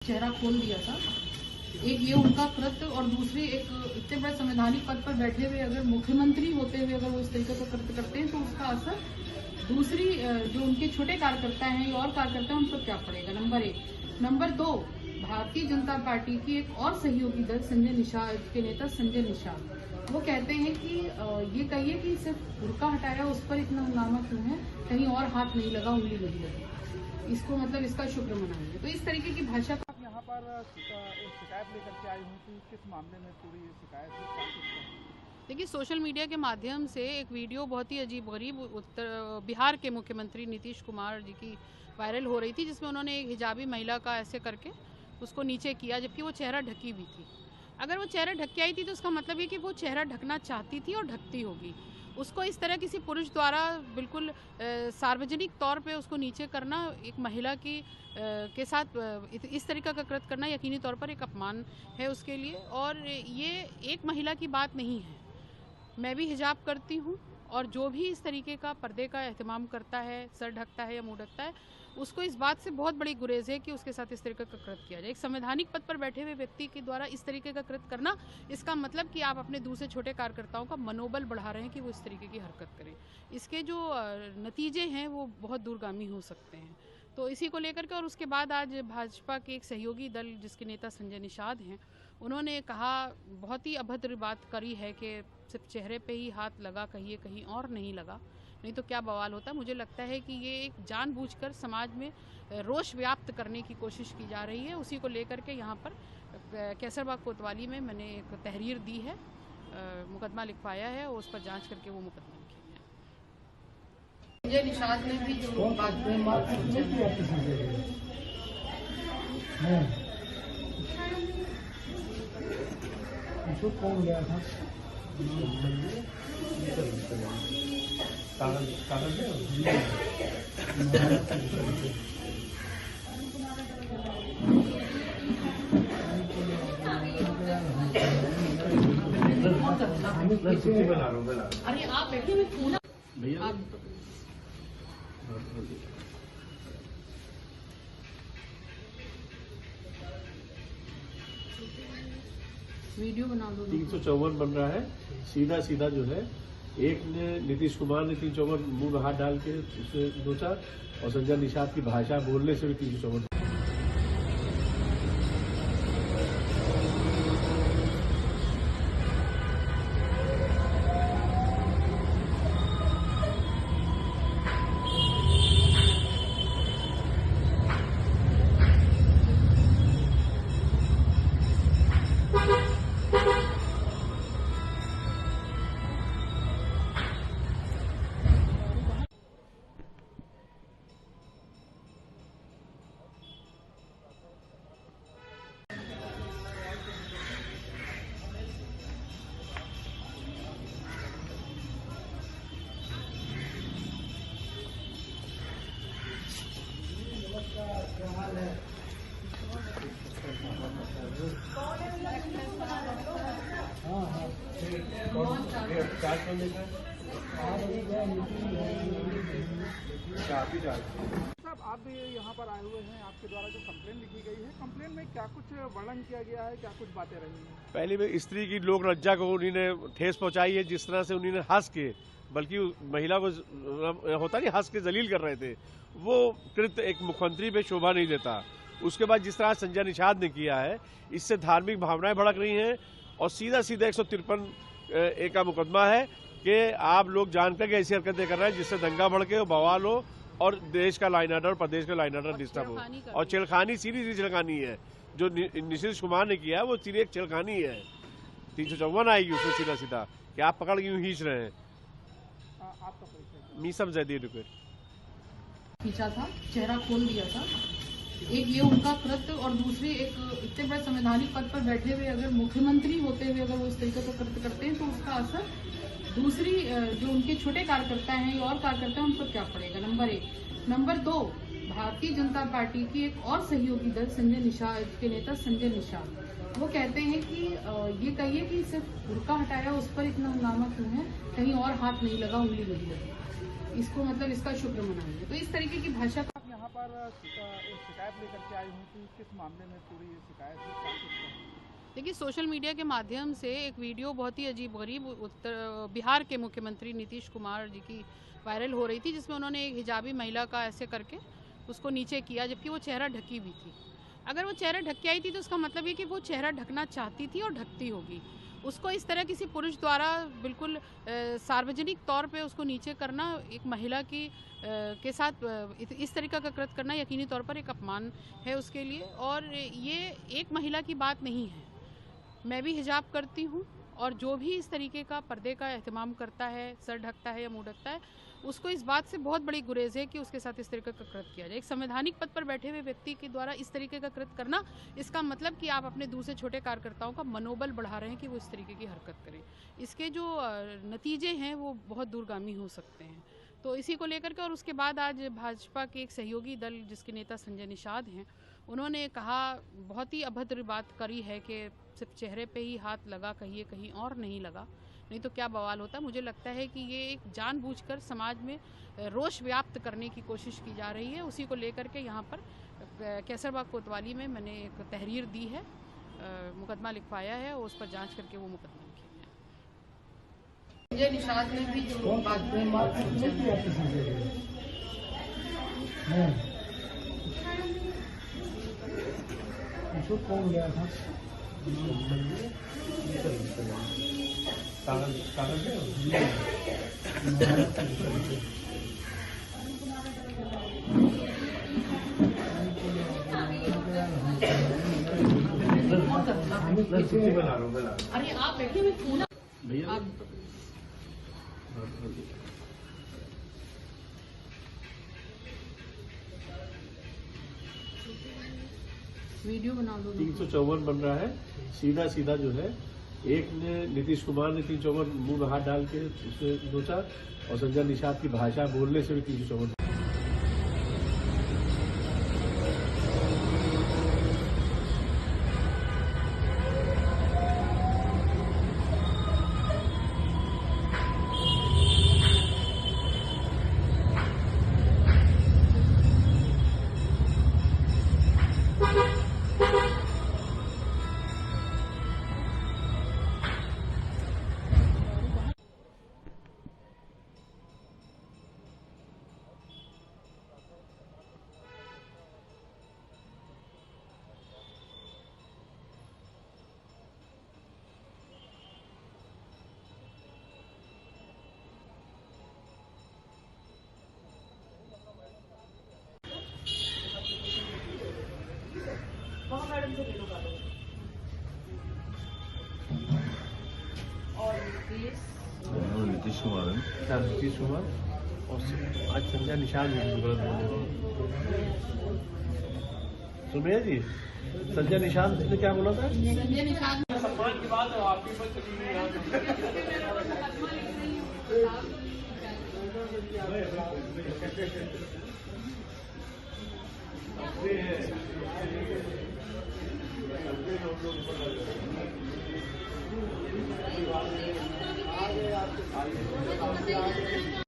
चेहरा खोल दिया था। एक ये उनका कृत्य और दूसरी एक इतने बड़े संवैधानिक पद पर बैठे हुए अगर मुख्यमंत्री होते हुए अगर वो इस तरीके का कृत्य करते हैं तो उसका असर दूसरी जो उनके छोटे कार्यकर्ता हैं या और कार्यकर्ता हैं उन पर क्या पड़ेगा, number 1। Number 2, Bharatiya Janata party की एक और सहयोगी दल संजय निषाद के नेता संजय निषाद वो कहते हैं कि ये कहिए कि सिर्फ बुर्का हटाया उस पर इतना हंगामा क्यों है, कहीं और हाथ नहीं लगा, उंगली नहीं लगी, इसको मतलब इसका शुक्र मनाएंगे। तो इस तरीके की भाषा आप यहाँ पर एक शिकायत लेकर के आई हूँ कि किस मामले में पूरी शिकायत है? देखिए, सोशल मीडिया के माध्यम से एक वीडियो बहुत ही अजीबगरीब बिहार के मुख्यमंत्री नीतीश कुमार जी की वायरल हो रही थी, जिसमें उन्होंने एक हिजाबी महिला का ऐसे करके उसको नीचे किया, जबकि वो चेहरा ढकी हुई थी। अगर वो चेहरा ढक के आई थी तो उसका मतलब ये कि वो चेहरा ढकना चाहती थी और ढकती होगी। उसको इस तरह किसी पुरुष द्वारा बिल्कुल सार्वजनिक तौर पे उसको नीचे करना, एक महिला की के साथ इस तरीका का कृत्य करना यकीनी तौर पर एक अपमान है उसके लिए। और ये एक महिला की बात नहीं है, मैं भी हिजाब करती हूँ और जो भी इस तरीके का पर्दे का एहतमाम करता है, सर ढकता है या मुंह ढकता है, उसको इस बात से बहुत बड़ी गुरेज है कि उसके साथ इस तरीके का कृत्य किया जाए। एक संवैधानिक पद पर बैठे हुए व्यक्ति के द्वारा इस तरीके का कृत्य करना, इसका मतलब कि आप अपने दूसरे छोटे कार्यकर्ताओं का मनोबल बढ़ा रहे हैं कि वो इस तरीके की हरकत करें। इसके जो नतीजे हैं वो बहुत दूरगामी हो सकते हैं। तो इसी को लेकर के और उसके बाद आज भाजपा के एक सहयोगी दल जिसके नेता संजय निषाद हैं, उन्होंने कहा, बहुत ही अभद्र बात करी है कि सिर्फ चेहरे पे ही हाथ लगा, कहिए कहीं और नहीं लगा, नहीं तो क्या बवाल होता। मुझे लगता है कि ये एक जानबूझकर समाज में रोष व्याप्त करने की कोशिश की जा रही है। उसी को लेकर के यहाँ पर कैसरबाग कोतवाली में मैंने एक तहरीर दी है, मुकदमा लिखवाया है और उस पर जांच करके वो मुकदमा लिखेंगे। संजय निषाद ने भी जो बात कौन गया था? अरे आप बैठे हुए फोन भैया, वीडियो बना दो। 354 बन रहा है, सीधा सीधा जो है, एक ने नीतीश कुमार ने 354 मुंह में हाथ डाल के उसे 2-4 और संजय निषाद की भाषा बोलने से भी 354। साहब, आप भी यहाँ पर आए हुए हैं, आपके द्वारा जो कंप्लेन लिखी गई है, कंप्लेन में क्या कुछ वर्णन किया गया है, क्या कुछ बातें रही हैं? पहली में स्त्री की लोक लज्जा को उन्होंने ठेस पहुंचाई है, जिस तरह से उन्होंने हंस के, बल्कि महिला को होता नहीं हंस के जलील कर रहे थे, वो कृत्य एक मुख्यमंत्री पे शोभा नहीं देता। उसके बाद जिस तरह संजय निषाद ने किया है, इससे धार्मिक भावनाएं भड़क रही हैं और सीधा सीधा 153 का मुकदमा है कि आप लोग जानकर के ऐसी हरकतें कर रहे हैं जिससे दंगा भड़के हो, बवाल हो और देश का लाइन ऑर्डर और प्रदेश का लाइन ऑर्डर डिस्टर्ब हो। और छेड़खानी, सीधी छेड़खानी है जो नीतीश कुमार ने किया है, वो सीधी एक छेड़खानी है। 354 आएगी उसमें सीधा सीधा कि आप पकड़ के खींच रहे हैं। मीसम जैदी खींचा था, चेहरा खोल दिया था। एक ये उनका कृत्य और दूसरी एक इतने बड़े संवैधानिक पद पर बैठे हुए अगर मुख्यमंत्री होते हुए अगर वो इस तरीके का कृत्य करते हैं तो उसका असर दूसरी जो उनके छोटे कार्यकर्ता हैं या और कार्यकर्ता हैं उन पर क्या पड़ेगा, number 1। Number 2, Bharatiya Janata party की एक और सहयोगी दल संजय निषाद के नेता संजय निषाद वो कहते हैं कि ये कहिए कि सिर्फ बुर्का हटाया उस पर इतना हंगामा क्यों है, कहीं और हाथ नहीं लगा, उंगली नहीं लगी, इसको मतलब इसका शुक्र मनाएंगे। तो इस तरीके की भाषा यहाँ पर पर एक शिकायत लेकर के आई हूँ कि किस मामले में पूरी ये शिकायत है, क्या कुछ है? देखिए, सोशल मीडिया के माध्यम से एक वीडियो बहुत ही अजीबगरीब बिहार के मुख्यमंत्री नीतीश कुमार जी की वायरल हो रही थी, जिसमें उन्होंने एक हिजाबी महिला का ऐसे करके उसको नीचे किया, जबकि वो चेहरा ढकी हुई थी। अगर वो चेहरा ढक के आई थी तो उसका मतलब ये कि वो चेहरा ढकना चाहती थी और ढकती होगी। उसको इस तरह किसी पुरुष द्वारा बिल्कुल सार्वजनिक तौर पे उसको नीचे करना, एक महिला की के साथ इस तरीका का कृत्य करना यकीनी तौर पर एक अपमान है उसके लिए। और ये एक महिला की बात नहीं है। मैं भी हिजाब करती हूँ, और जो भी इस तरीके का पर्दे का एहतमाम करता है, सर ढकता है या मुंह ढकता है, उसको इस बात से बहुत बड़ी गुरेज है कि उसके साथ इस तरीके का कृत्य किया जाए। एक संवैधानिक पद पर बैठे हुए व्यक्ति के द्वारा इस तरीके का कृत्य करना, इसका मतलब कि आप अपने दूसरे छोटे कार्यकर्ताओं का मनोबल बढ़ा रहे हैं कि वो इस तरीके की हरकत करें। इसके जो नतीजे हैं वो बहुत दूरगामी हो सकते हैं। तो इसी को लेकर के, और उसके बाद आज भाजपा के एक सहयोगी दल जिसके नेता संजय निषाद हैं, उन्होंने कहा, बहुत ही अभद्र बात करी है कि सिर्फ चेहरे पे ही हाथ लगा, कहीं और नहीं लगा, नहीं तो क्या बवाल होता। मुझे लगता है कि ये एक जानबूझकर समाज में रोष व्याप्त करने की कोशिश की जा रही है। उसी को लेकर के यहाँ पर कैसरबाग कोतवाली में मैंने एक तहरीर दी है, मुकदमा लिखवाया है, और उस पर जांच करके वो मुकदमा लिखेंगे। संजय निषाद ने भी जो कौन गया था? अरे आप बैठे हुए फोन भैया, वीडियो बना दो। 354 बन रहा है, सीधा जो है। एक ने, नीतीश कुमार ने 354 मुंह में हाथ डाल के उसने नोचा, और संजय निषाद की भाषा बोलने से भी 354। मैडम से और नीतीश कुमार है, नीतीश कुमार, और आज संजय निषाद सुनिए जी, संजय निषाद ने क्या बोला था? संजय निषाद सम्मान की बात है, आपकी पर चली